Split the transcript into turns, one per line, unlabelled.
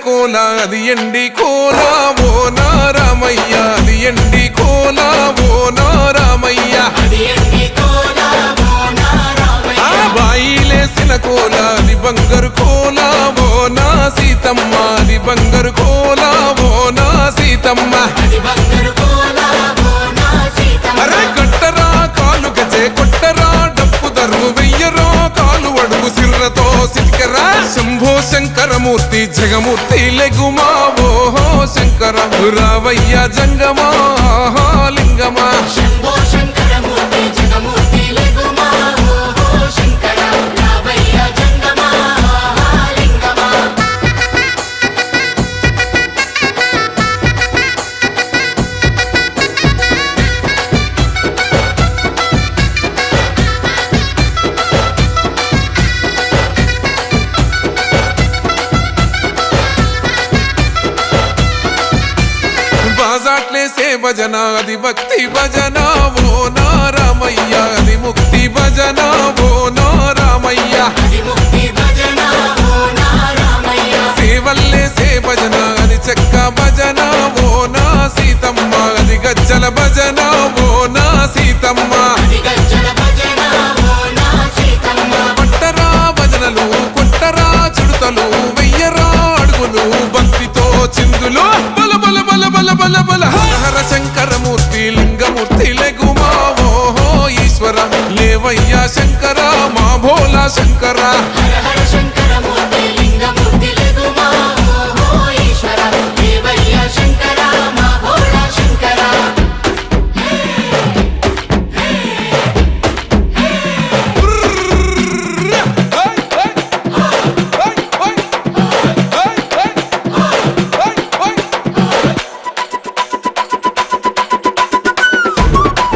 కోల అది ఎండి కోల ఓ నారామయ్య అది ఎండి కోల ఓ నారామయ్య ఆ బాయిలేసిన కోల అది బంగారు కోల ఓ నా సీతమ్మ అది బంగారు కోల ఓ నా సీతమ్మ అరే కట్టరా కాలు గజే కొట్టరా డప్పు దరువు వెయ్యరో కాలు అడుగు సిర్రతో సిటికరా శంభో శంకరమూర్తి జగమూర్తి లెగుమా ఓహో శంకర రావయ్య జంగమా లింగమా బాజాట్లేసే భజన అది భక్తి భజన ఓ నారామయ్య అది ముక్తి భజన ఓ నారామయ్య సేవల్లేసే భజన అది చెక్క భజన ఓ నా సీతమ్మ అది గజ్జల భజన ఓ నా సీతమ్మ పట్టరా భజనలు కొట్టరా చుడతలు వెయ్యరా అడుగులు భక్తితో చిందులు బల బల బల బల బల బల హర శంకరమూర్తి లింగమూర్తి లెగుమా ఓహో ఈశ్వర లేవయ్యా శంకర మా భోలా శంకర